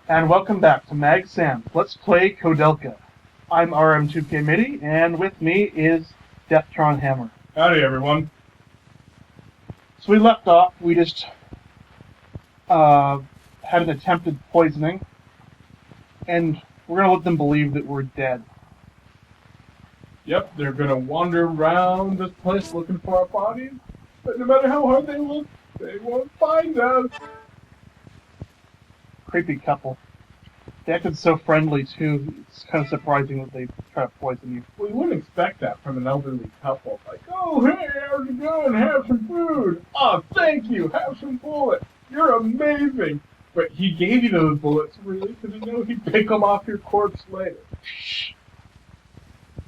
And welcome back to Mag Sam. Let's play Koudelka. I'm RM2K MIDI, and with me is Deathtron Hammer. Howdy, everyone. So we left off, we just had an attempted poisoning, and we're going to let them believe that we're dead. Yep, they're gonna wander around this place looking for our bodies, but no matter how hard they look, they won't find us. Creepy couple. They acted so friendly, too. It's kind of surprising that they try to poison you. We wouldn't expect that from an elderly couple. Like, oh, hey, how's it going? Have some food. Oh, thank you. Have some bullets. You're amazing. But he gave you those bullets, really, because you know he'd pick them off your corpse later.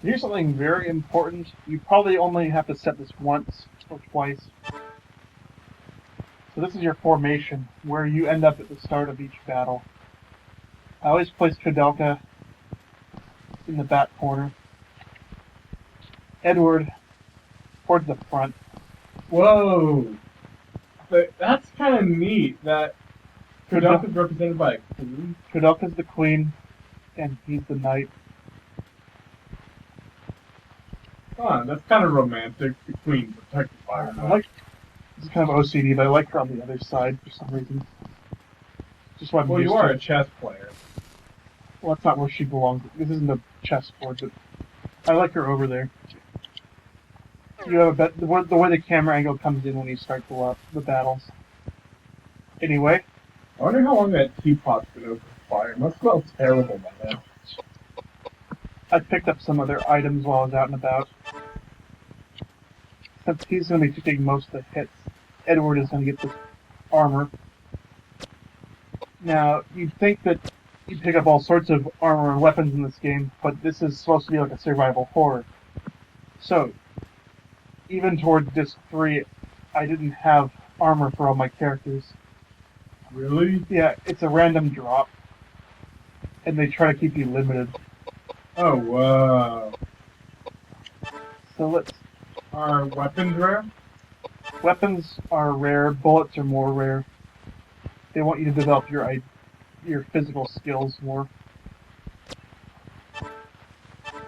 Here's something very important. You probably only have to set this once or twice. So this is your formation, where you end up at the start of each battle. I always place Koudelka in the back corner. Edward towards the front. Whoa. But that's kind of neat that Koudelka's represented by a queen. Koudelka's the queen, and he's the knight. Oh, that's kind of romantic. The queen protected by her knight. This is kind of OCD, but I like her on the other side for some reason. Just why I'm Well, used you are to a chess player. Well, that's not where she belongs. This isn't a chessboard, but I like her over there. You have the way the camera angle comes in when you start the battles. Anyway, I wonder how long that teapot's been open for fire. It must smell terrible by now. I picked up some other items while I was out and about. Since he's going to be taking most of the hits, Edward is going to get this armor. Now, you'd think that you'd pick up all sorts of armor and weapons in this game, but this is supposed to be like a survival horror. So, even toward Disc 3, I didn't have armor for all my characters. Really? Yeah, it's a random drop, and they try to keep you limited. Oh, wow. So let's... Are weapons rare? Weapons are rare, bullets are more rare. They want you to develop your physical skills more.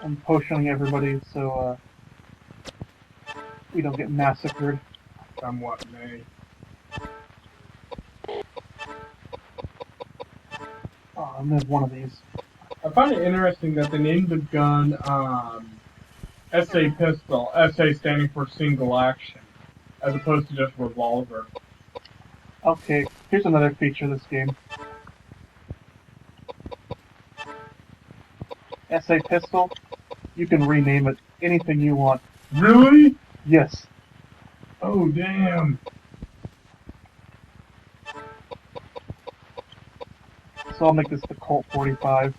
I'm potioning everybody so we don't get massacred. Somewhat may. Oh, I'm gonna have one of these. I find it interesting that they named the gun SA pistol, SA standing for single action, as opposed to just revolver. Okay, here's another feature of this game. SA pistol, you can rename it anything you want. Really? Yes. Oh, damn. So I'll make this the Colt 45.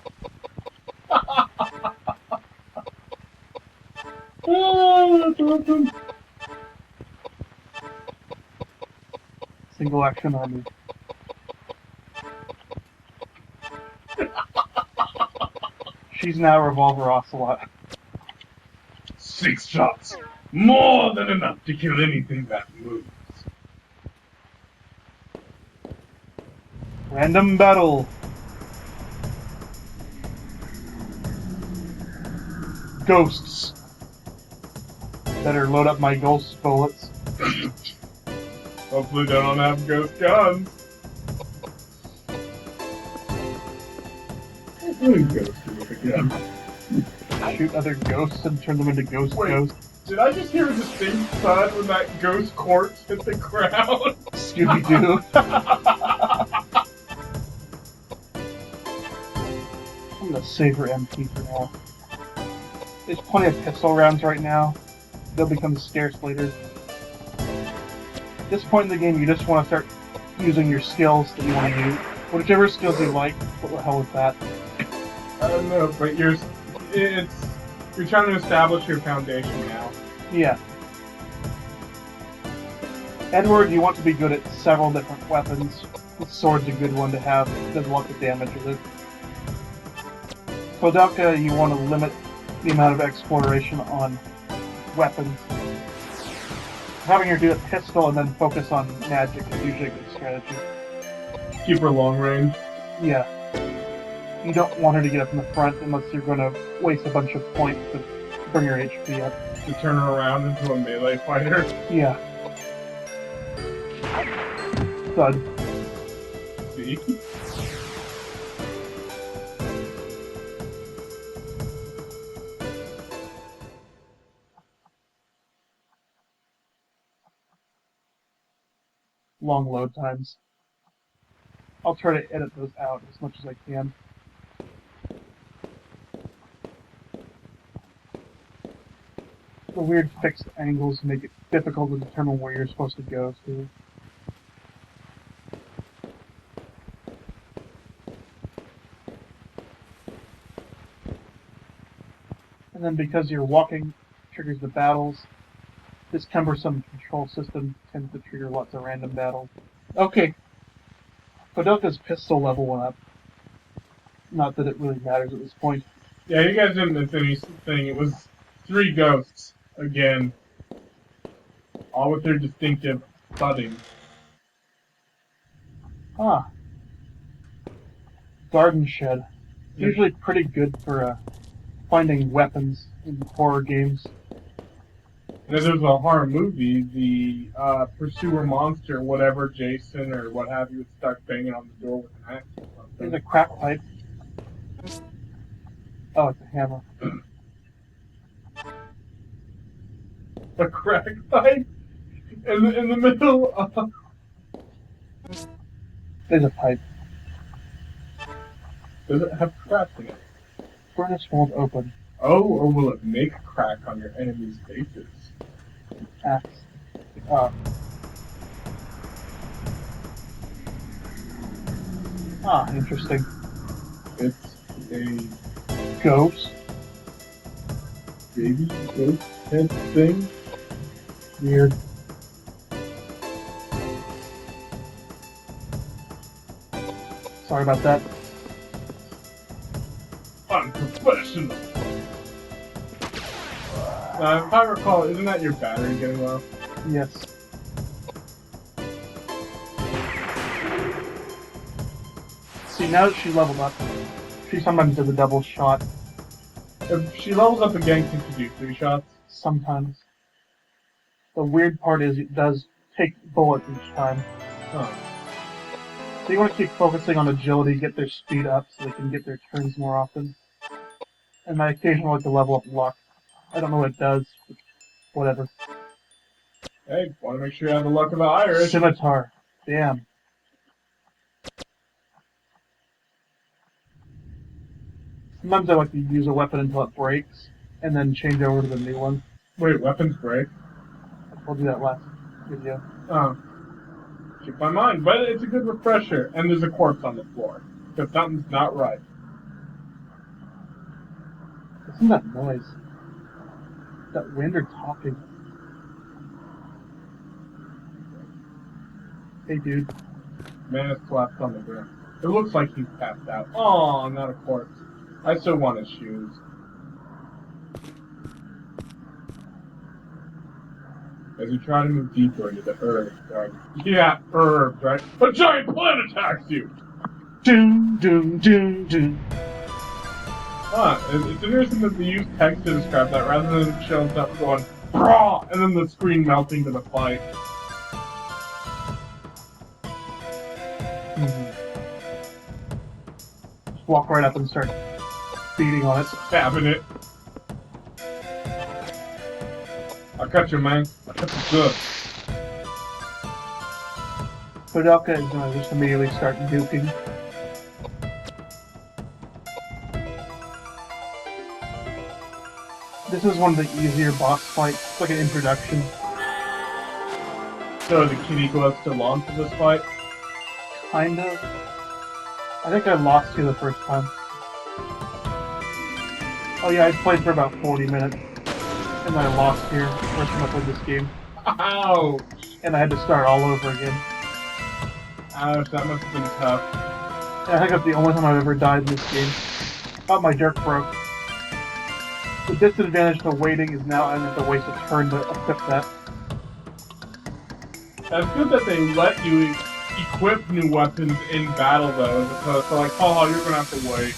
Oh, that's awesome. Single action army. She's now Revolver Ocelot. 6 shots. More than enough to kill anything that moves. Random battle. Ghosts. Better load up my ghost bullets. Hopefully they don't have ghost guns. Ghosts with a gun. Shoot other ghosts and turn them into ghosts. Did I just hear a distinct thud when that ghost corpse hit the ground? Scooby-Doo. I'm gonna save her MP for now. There's plenty of pistol rounds right now. They'll become scarce later. At this point in the game, you just want to start using your skills that you want to use. Whichever skills you like, what the hell with that? I don't know, but you're trying to establish your foundation now. Yeah. Edward, you want to be good at several different weapons. The sword's a good one to have. Does a lot of damage with it. Koudelka, you want to limit the amount of exploration on weapons. Having her do a pistol and then focus on magic is usually a good strategy. Keep her long range. Yeah. you don't want her to get up in the front unless you're going to waste a bunch of points to bring her HP up. To turn her around into a melee fighter. Yeah. Thud. See? Long load times. I'll try to edit those out as much as I can. The weird fixed angles make it difficult to determine where you're supposed to go to. And then because you're walking triggers the battles, this cumbersome control system tends to trigger lots of random battles. Okay. Koudelka's pistol level went up. Not that it really matters at this point. Yeah, you guys didn't miss anything. It was 3 ghosts, again. All with their distinctive thudding. Ah. Garden shed. Usually pretty good for finding weapons in horror games. And if there's a horror movie, the pursuer monster, whatever, Jason or what have you, would start banging on the door with an axe or something. There's a crack pipe. Oh, it's a hammer. A crack pipe in the middle of... There's a pipe. Does it have cracks in it? Furnace won't open. Oh, or will it make a crack on your enemy's faces? Axe. Interesting. It's a Ghost. baby ghost head thing. Weird. Sorry about that. Unprofessional. Now, if I recall, isn't that your battery getting low? Yes. See, now that she leveled up, she sometimes does a double shot. If she levels up again, can she do 3 shots? Sometimes. The weird part is it does take bullets each time. Huh. So you want to keep focusing on agility, get their speed up so they can get their turns more often. And I occasionally like to level up luck. I don't know what it does, but whatever. Hey, want to make sure you have the luck of the Irish. Scimitar. Damn. Sometimes I like to use a weapon until it breaks, and then change over to the new one. Wait, weapons break? I told you that last video. Oh. Keep my mind, but it's a good refresher. And there's a corpse on the floor. Because something's not right. Listen to that noise. That wind or talking? Hey, dude. Man is collapsed on the ground. It looks like he's passed out. Oh, not a corpse. I still want his shoes. As we try to move deeper into the herbs, right? Yeah, herbs, right? A giant plant attacks you! Doom, doom, doom, doom. It's interesting that they use text to describe that rather than showing stuff going, "Brah!" and then the screen melting to the fight. Just walk right up and start beating on it. Stabbing it. I'll cut you, man. I'll cut you good. Koudelka is going to just immediately start duking. This is one of the easier boss fights. It's like an introduction. So the kitty gloves still on for this fight? Kind of. I think I lost you the first time. Oh yeah, I played for about 40 minutes. And I lost here the first time I played this game. Ow! And I had to start all over again. Ouch, that must have been tough. And I think that's the only time I've ever died in this game. Oh, my jerk broke. The disadvantage to waiting is now I have to waste a turn to equip that. That's good that they let you equip new weapons in battle, though, as opposed to like, oh, you're gonna have to wait.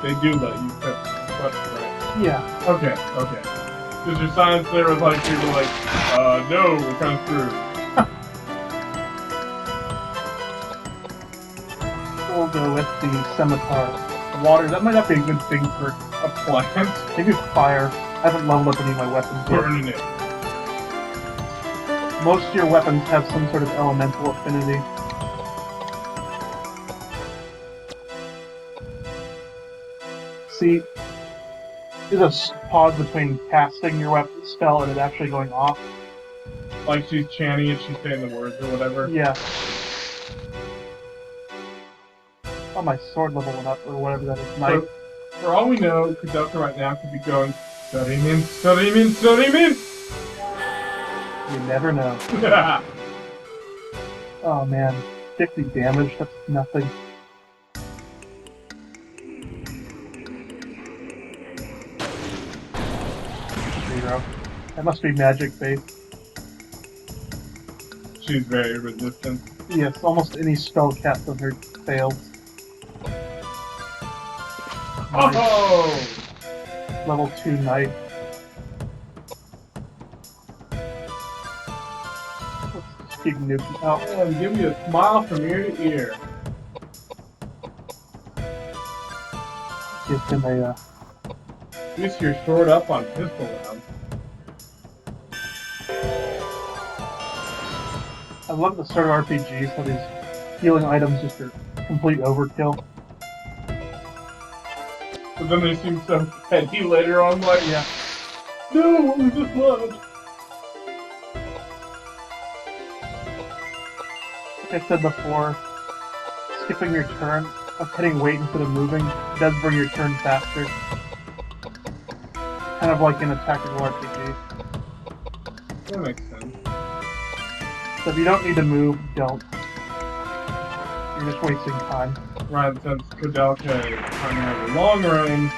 They do let you put questions, right? Yeah. Okay. Because your science there was like, people like, no, we're kind of screwed. We'll go with the scimitar. Water, that might not be a good thing for A plant? maybe fire. I haven't leveled up any of my weapons yet. Burning it. Most of your weapons have some sort of elemental affinity. See, there's a pause between casting your weapon spell and it actually going off. Like she's chanting it, she's saying the words or whatever. Yeah. Oh, my sword level went up, or whatever that is. Knife. So, for all we know, Koudelka right now could be going, study min, study min, study min! You never know. Oh man, 50 damage, that's nothing. 0. That must be magic based. She's very resistant. Yes, almost any spell cast on her fails. Nice. Oh! Level 2 knife. Let's just keep nuking. Oh, Man, give you a smile from ear to ear. give him a, At least you're shored up on pistol rounds. I love the start of RPGs, so these healing items just are complete overkill. But then they seem so petty later on, like, Yeah. no, what was this love? Like I said before, skipping your turn, like hitting weight instead of moving, does bring your turn faster. Kind of like in a tactical RPG. That makes sense. So if you don't need to move, don't. You're just wasting time. Right, since Koudelka is trying to have a long range,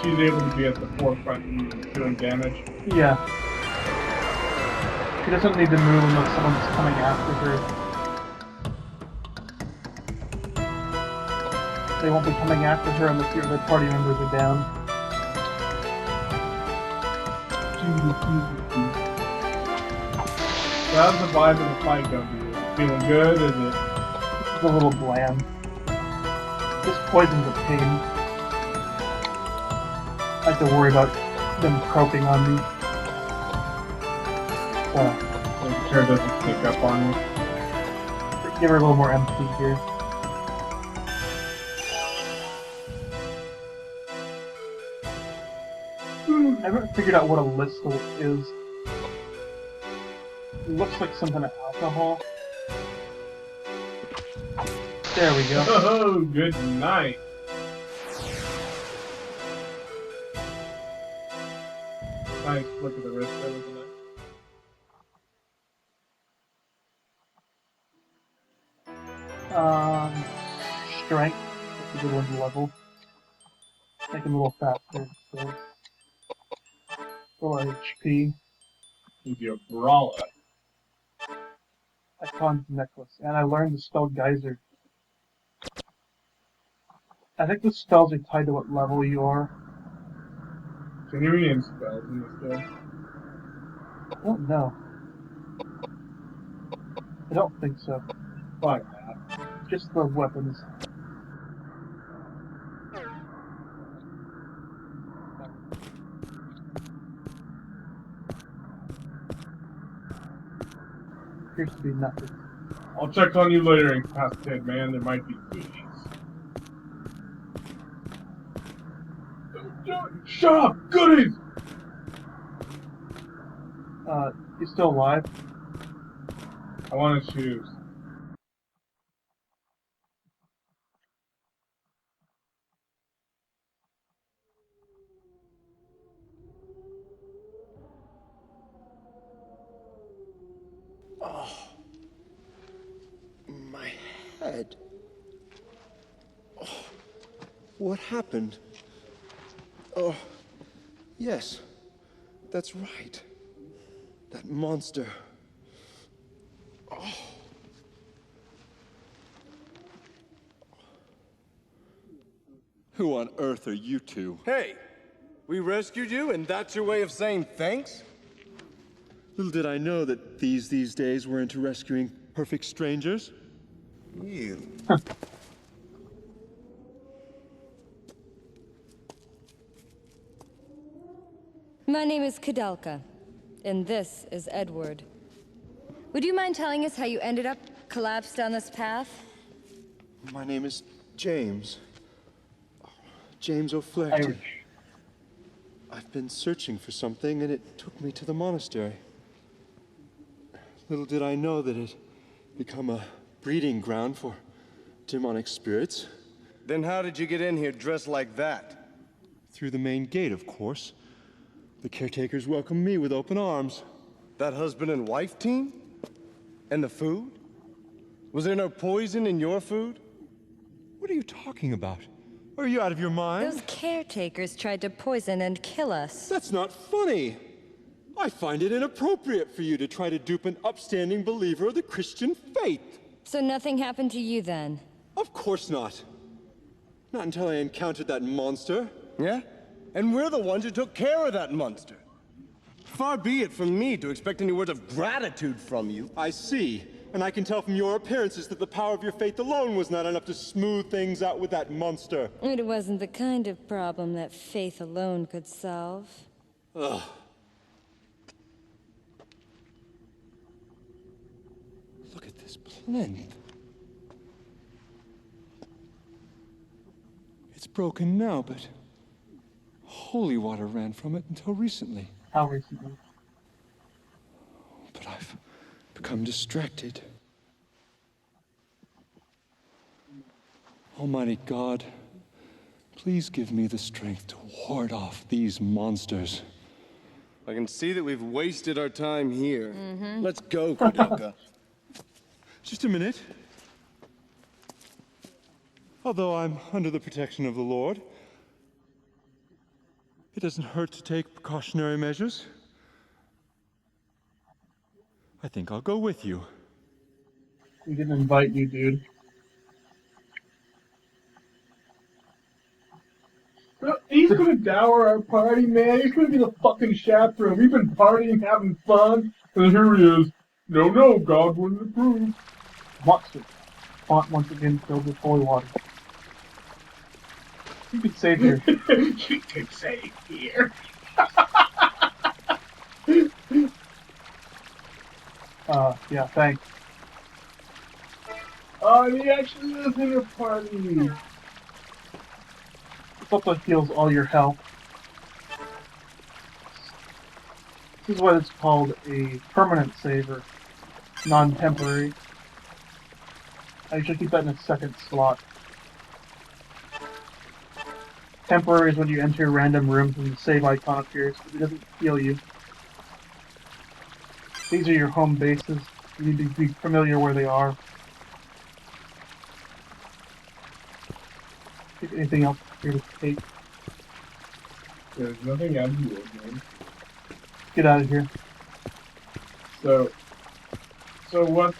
she's able to be at the forefront and doing damage. Yeah. She doesn't need to move unless someone's coming after her. They won't be coming after her unless your other party members are down. So how's the vibe of the fight going to be? Feeling good? Is it? It's a little bland. This poison's a pain. I have to worry about them croaking on me. So, Make sure it doesn't sneak up on you. give her a little more MP here. I haven't figured out what a listel is. It looks like some kind of alcohol. There we go. Oh, good night. Nice look at the wrist there, wasn't it? Strength. That's a good one to level. Make him a little faster. So, a little HP. With your brawler. Icon's necklace. And I learned the spell Geyser. I think the spells are tied to what level you are. Can you rename spells in this game? I don't know. I don't think so. Fuck that. Just the weapons. Appears to be nothing. I'll check on you later, incapacitated man. There might be goodies. Shut up! Goodies! You still alive? I want to choose. My head. Oh, what happened? Oh, yes, that's right. That monster. Who on earth are you two? Hey, we rescued you, and that's your way of saying thanks? Little did I know that these days were into rescuing perfect strangers. You. My name is Koudelka, and this is Edward. Would you mind telling us how you ended up collapsed down this path? My name is James. James O'Flaherty. Irish. I've been searching for something, and it took me to the monastery. Little did I know that it'd become a breeding ground for demonic spirits. Then how did you get in here dressed like that? Through the main gate, of course. The caretakers welcomed me with open arms. That husband and wife team? And the food? Was there no poison in your food? What are you talking about? Are you out of your mind? Those caretakers tried to poison and kill us. That's not funny. I find it inappropriate for you to try to dupe an upstanding believer of the Christian faith. So nothing happened to you then? Of course not. Not until I encountered that monster. Yeah? And we're the ones who took care of that monster. Far be it from me to expect any words of gratitude from you. I see. And I can tell from your appearances that the power of your faith alone was not enough to smooth things out with that monster. It wasn't the kind of problem that faith alone could solve. Ugh. Look at this plinth. It's broken now, but holy water ran from it until recently. How recently? But I've become distracted. Almighty God, please give me the strength to ward off these monsters. I can see that we've wasted our time here. Let's go, Koudelka. Just a minute. Although I'm under the protection of the Lord, it doesn't hurt to take precautionary measures. I think I'll go with you. We didn't invite you, dude. He's gonna dour our party, man. He's gonna be the fucking chaperone. We've been partying, having fun, and here he is. No, God wouldn't approve. Monster. Font once again filled with holy water. You could save here. You can save here. Yeah, thanks. Oh, and he actually is in a party. It's also heals all your health. This is what it's called a permanent saver, non-temporary. I usually keep that in a second slot. Temporary is when you enter random rooms and the save icon appears, but it doesn't heal you. These are your home bases. You need to be familiar where they are. If anything else here to take, There's nothing out here, man. get out of here. So what's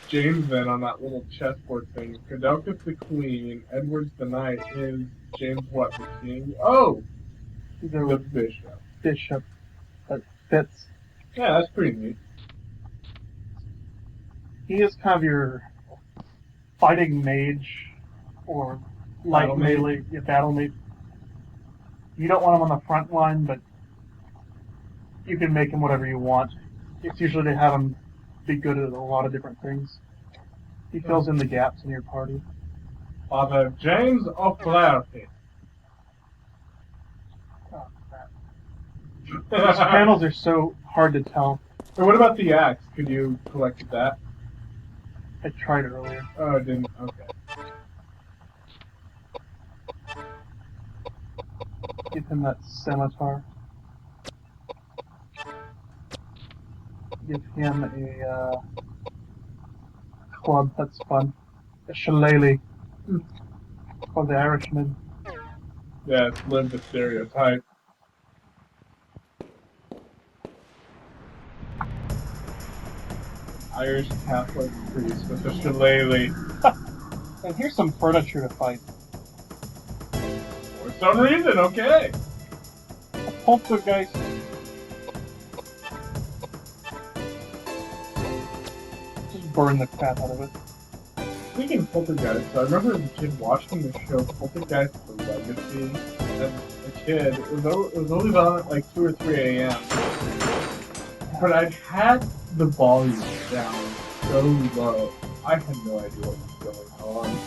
James then on that little chessboard thing? Koudelka's the queen, Edward's the knight. Is James what, the king? Oh! These The are bishop. bishop that fits. Yeah, that's pretty neat. He is kind of your fighting mage or light Battle mage. melee, yeah, battle mage. You don't want him on the front line, but you can make him whatever you want. It's usually to have him be good at a lot of different things. He fills in the gaps in your party. Father James O'Flaherty. Oh, crap. These panels are so hard to tell. And what about the axe? Could you collect that? I tried earlier. Oh, it didn't. Okay. Give him that scimitar. Give him a club. That's fun. A shillelagh. For the Irishman. Yeah, it's lived the stereotype. Irish Catholic priest with a shillelagh. And here's some furniture to fight. some reason, okay. A poltergeist. Just burn the crap out of it. Speaking of Poltergeist, I remember as a kid watching the show Poltergeist The Legacy. As a kid, it was always on at like 2 or 3 a.m. But I'd had the volume down so low, I had no idea what was going on.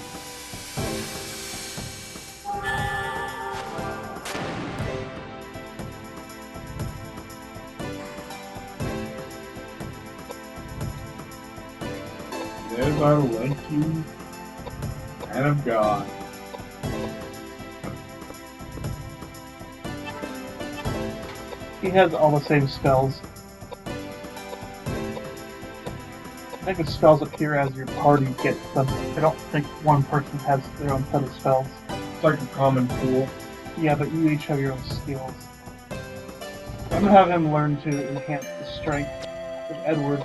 There's our lanky man of God. He has all the same spells. I think the spells appear as your party gets them. I don't think one person has their own set of spells. It's like a common pool. Yeah, but you each have your own skills. I'm gonna have him learn to enhance the strength of Edward.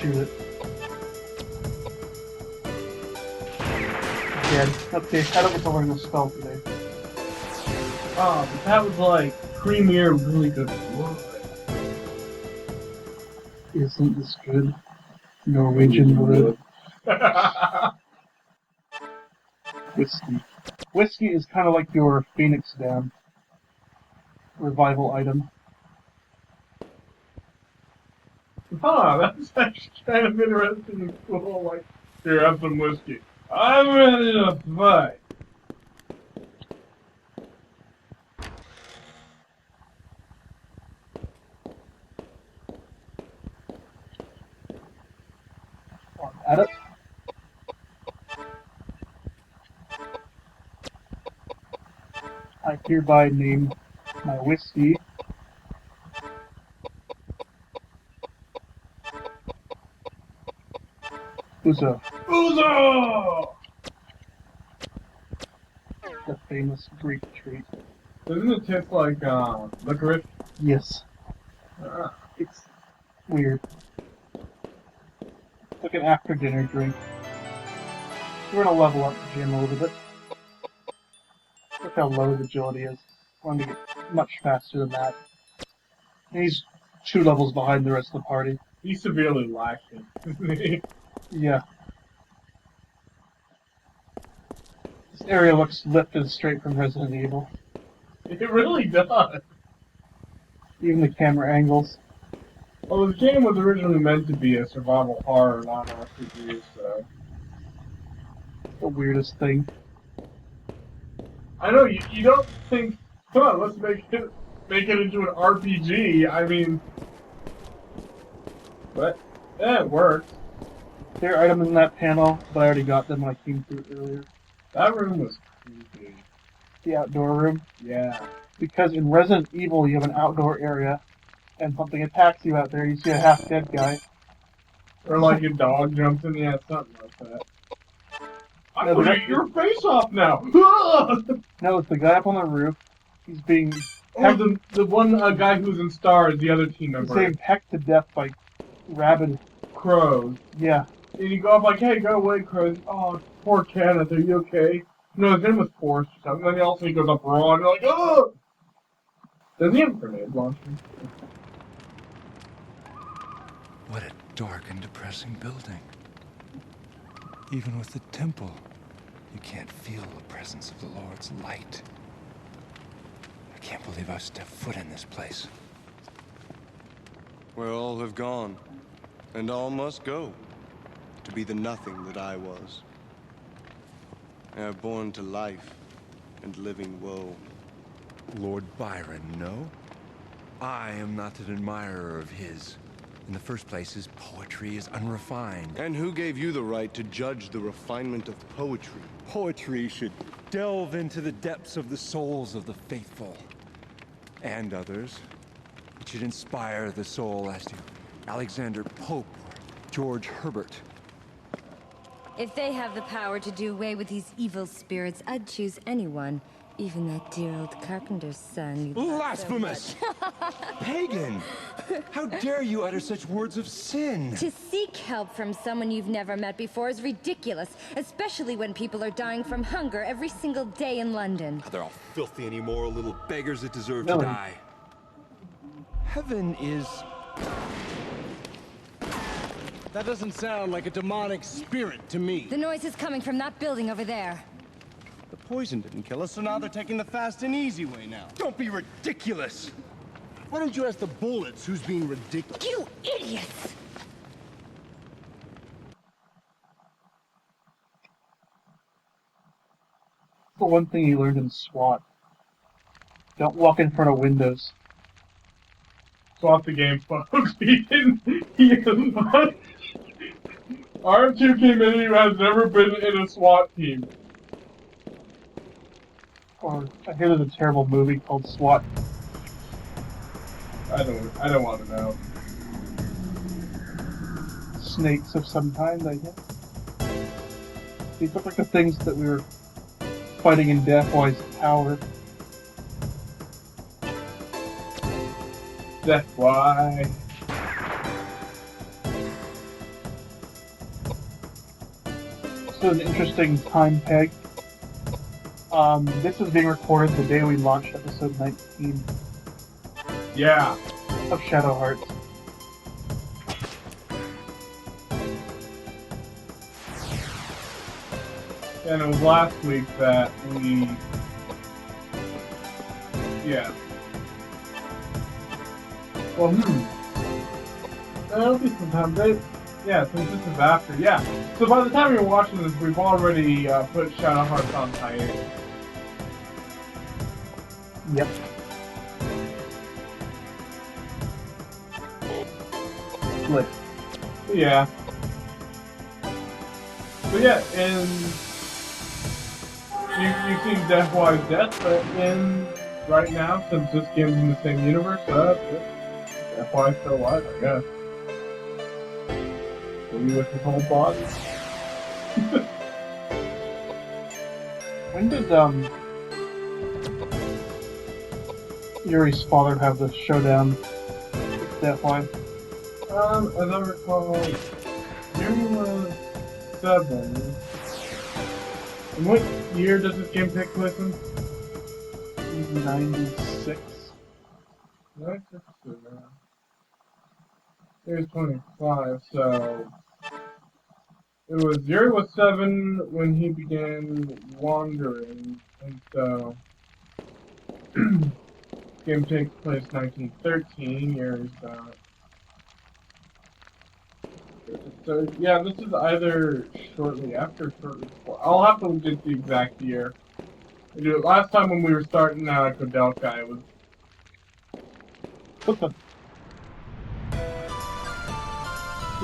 Shoot it. Dead. Okay, I don't get to learn the spell today. Oh, but that was like premier, really good wood. Isn't this good? Norwegian wood. Whiskey. Whiskey is kind of like your Phoenix Down revival item. Huh, that's actually kind of interesting and cool. Like, here, have some whiskey. I'm ready to fight. At it. I hereby name my whiskey Uzo, Uzo! the famous Greek treat. Doesn't it taste like licorice? Yes, Ah. it's weird. It's like an after dinner drink. We're gonna level up the gym a little bit. Look how low his agility is. I want him to get much faster than that. And he's 2 levels behind the rest of the party. He's severely lacking. Yeah. This area looks lifted straight from Resident Evil. It really does. Even the camera angles. Well, the game was originally meant to be a survival horror, not an RPG, so... The weirdest thing. I know, you don't think, come on, let's make it into an RPG, I mean... But, yeah, it worked. There are items in that panel, but I already got them when I came through earlier. That room was creepy. The outdoor room. Yeah. Because in Resident Evil, you have an outdoor area, and something attacks you out there, you see a half-dead guy. Or like a dog jumps in, yeah, something like that. I'm No, gonna but eat your face off now! No, it's the guy up on the roof. He's being Oh, the one guy who's in Stars, the other team he's member. being pecked to death by rabid. Crows. Yeah. And you go up like, hey, go away, Crows. Oh, poor Kenneth, are you okay? No, his name was Forrest or something. And then he goes up raw, and you're like, oh! Does he have a grenade launcher? What a dark and depressing building. Even with the temple, you can't feel the presence of the Lord's light. I can't believe I've stepped foot in this place. Where all have gone, and all must go, to be the nothing that I was. I are born to life and living woe. Lord Byron, no? I am not an admirer of his. In the first place, his poetry is unrefined. And who gave you the right to judge the refinement of poetry? Poetry should delve into the depths of the souls of the faithful. And others. It should inspire the soul as to Alexander Pope or George Herbert. If they have the power to do away with these evil spirits, I'd choose anyone. Even that dear old carpenter's son. you love so Blasphemous! Pagan! How dare you utter such words of sin? To seek help from someone you've never met before is ridiculous, especially when people are dying from hunger every single day in London. They're all filthy and immoral little beggars that deserve Really? to die. Heaven is... That doesn't sound like a demonic spirit to me. The noise is coming from that building over there. The poison didn't kill us, so now they're taking the fast and easy way now. Don't be ridiculous! Why don't you ask the bullets who's being ridiculous? You idiots! The one thing you learned in SWAT. Don't walk in front of windows. Swap the game, folks. He didn't. RM2 came in who has never been in a SWAT team. Or I hear there's a terrible movie called SWAT. I don't want to know. Snakes of some kind, I guess. These look like the things that we were fighting in Deathwise Tower. That's why. This is an interesting time peg. This is being recorded the day we launched episode 19 Yeah. of Shadow Hearts. And it was last week that we... Yeah. Well, That'll be sometime. Yeah, since this is after. Yeah. So by the time you're watching this, we've already put Shadow Hearts on hiatus. Yep. Split. Yeah. But yeah, and you've seen Deathwise Death, but in right now, since this game's in the same universe, Deathwise still alive, I guess. Maybe with his whole body. When did Yuri's father have the showdown with Deathwise? As I recall, Yuri was 7. And what year does this game take place in? 96. 96. Here's 25, so... Yuri was 7 when he began wandering, and so... game takes place 1913, Yuri's So, yeah, this is either shortly after or shortly before. I'll have to get the exact year. Last time when we were starting Koudelka, it was... What the?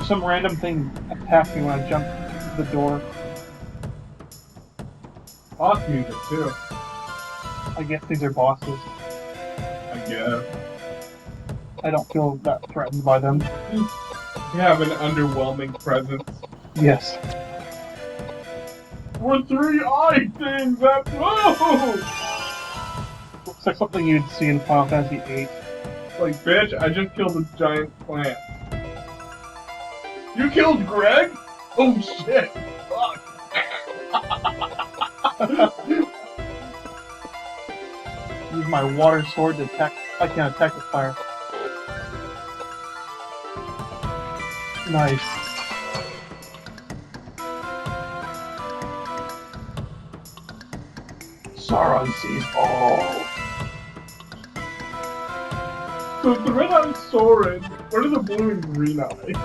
Some random thing attacked me when I jumped through the door. Boss music, too. I guess these are bosses. I guess. I don't feel that threatened by them. You have an underwhelming presence. Yes. We're 3-eyed things that move! Looks like something you'd see in Final Fantasy VIII. Like, bitch, I just killed a giant plant. You killed Greg? Oh shit! Fuck! Use my water sword to attack. I can't attack with fire. Nice. Sauron sees all. So it's the red eyes Soren. What are the blue and green eyes?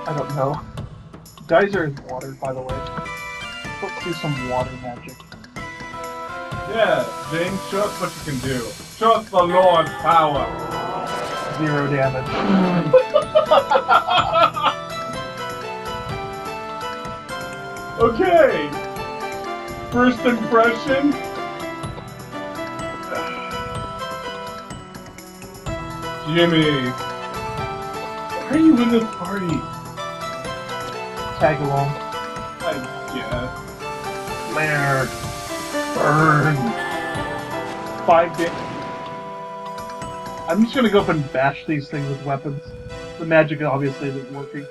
I don't know. Geyser is water, by the way. Let's do some water magic. Yeah, James, show us what you can do. Show us the Lord's power. 0 damage. Okay. First impression. Jimmy. Why are you in this party? Tag along. I Yes. Flare. Burn. 5 damage. I'm just gonna go up and bash these things with weapons. The magic obviously isn't working.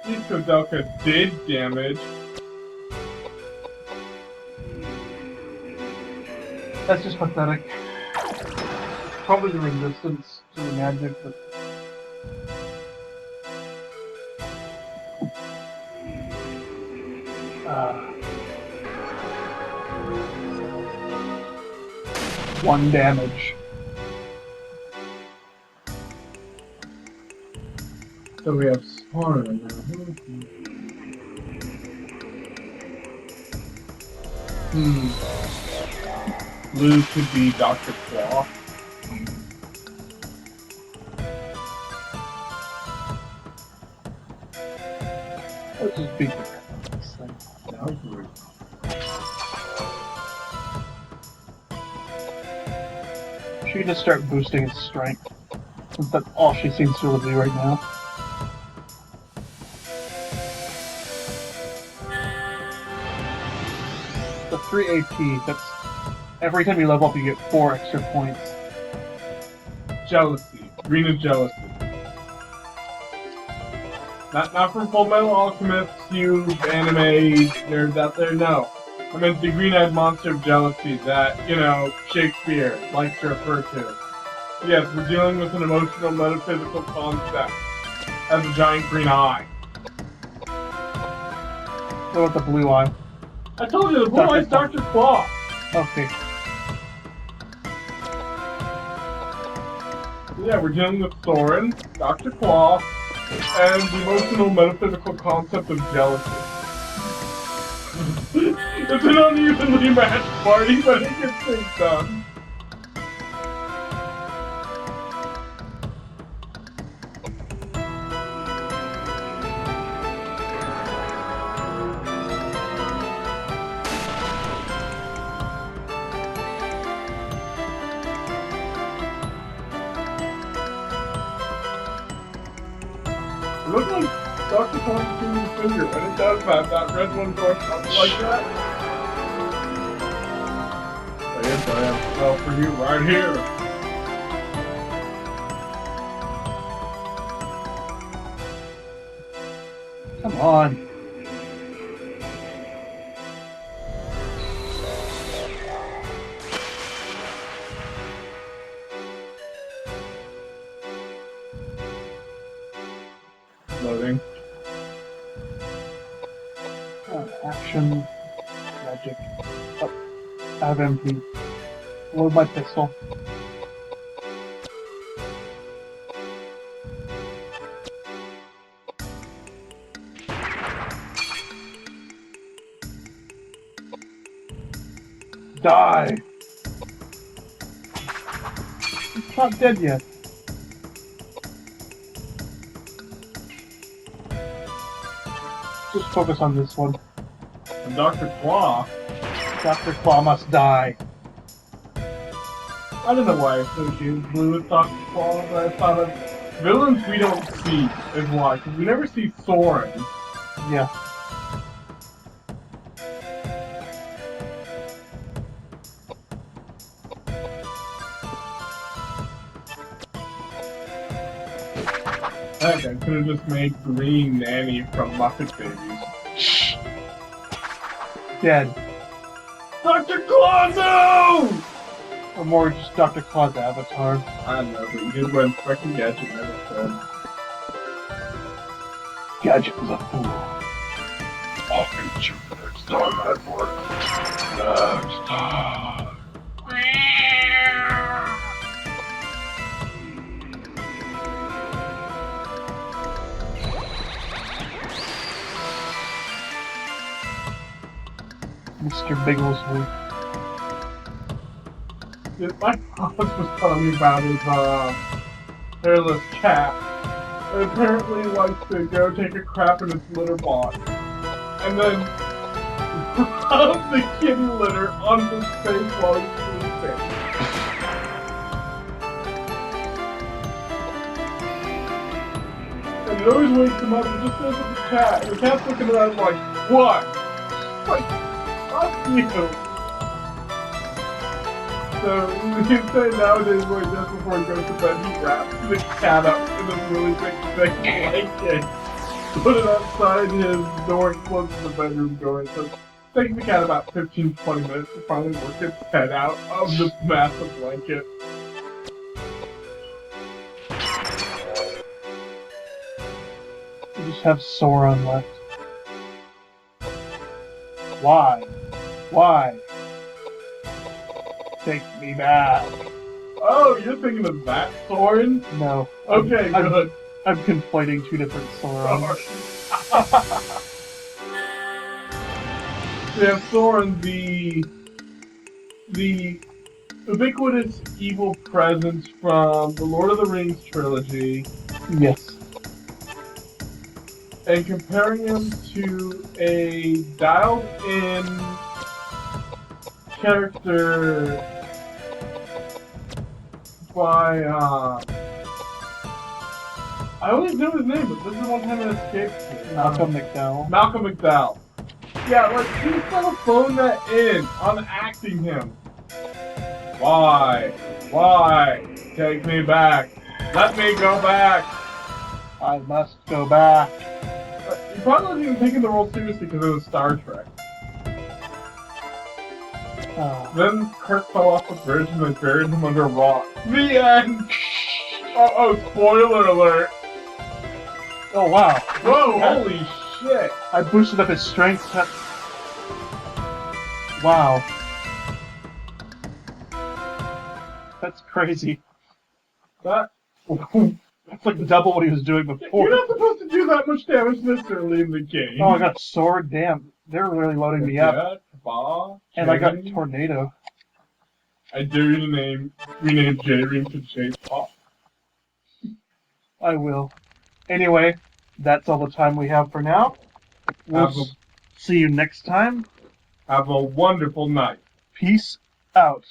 Koudelka did damage. That's just pathetic. Probably the resistance to the magic, but... One damage. So we have Soren now. Blue could be Dr. Claw. Let's just beat the crap out of this thing. That was weird. She can just start boosting its strength, since that's all she seems to be able to do right now. The 3 AP, that's... Every time you level up, you get 4 extra points. Jealousy. Green is jealousy. Not from Full Metal Alchemist, you anime nerds out there, no. I meant the green-eyed monster of jealousy that, you know, Shakespeare likes to refer to. Yes, we're dealing with an emotional, metaphysical concept. Has a giant green eye. Go with the blue eye. I told you, the blue eye's Dr. Claw. Okay. Yeah, we're dealing with Soren, Dr. Claw, and the emotional, metaphysical concept of jealousy. It's an unevenly matched party, but it gets things done. It looks like Dr. Claw's doing his finger, and it does have that red one going up like that. Yes, I have spell for you right here. Come on. Loading. Action. Magic. Oh, I have MP. Load my pistol. Die! It's not dead yet. Just focus on this one. And Dr. Claw, Dr. Claw must die. I don't know why I associated blue with Dr. Claw, but I thought of villains we don't see is why, because we never see Soren. Yeah. Heck, I could have just made Green Nanny from Muppet Babies. Dead. Dr. Claw, no! Or more just Dr. Claw's avatar. I don't know, but you did win fucking Gadget episode. Gadget was a fool. I'll get you next time, Edward. Next time. Mr. Bigglesworth. My boss was telling me about his hairless cat. It apparently likes to go take a crap in its litter box. And then rub the kitty litter on his face while he's sleeping. And it always wakes him up and just says to the cat. And the cat's looking around like, what? like, fuck you. So, you say nowadays, like, just before he goes to bed, he wraps the cat up in a really big blanket. Put it outside his door and closes the bedroom door. So it takes the cat about 15-20 minutes to finally work its head out of this massive blanket. We just have Sauron left. Why? Why? Take me back. Oh, you're thinking of that Soren? No. Okay, good. I'm conflating two different Saurons. Yeah, Soren, the ubiquitous evil presence from the Lord of the Rings trilogy, Yes. and comparing him to a dialed-in character by, I always know his name, but this is one time it escapes me. Malcolm McDowell. Malcolm McDowell. Yeah, like, he's gonna phone that in on acting him. Why? Why? Take me back. Let me go back. I must go back. He probably wasn't even taking the role seriously because it was Star Trek. Then Kirk fell off the bridge and they buried him under a rock. The end! Oh, spoiler alert! Oh wow. Whoa, holy shit! I boosted up his strength. Wow. That's crazy. That... That's like double what he was doing before. You're not supposed to do that much damage this early in the game. Oh, I got sword. Damn, they're really loading me up. Yeah, And I got tornado. I dare you to rename J-Ring to J-Pop. I will. Anyway, that's all the time we have for now. We'll see you next time. Have a wonderful night. Peace out.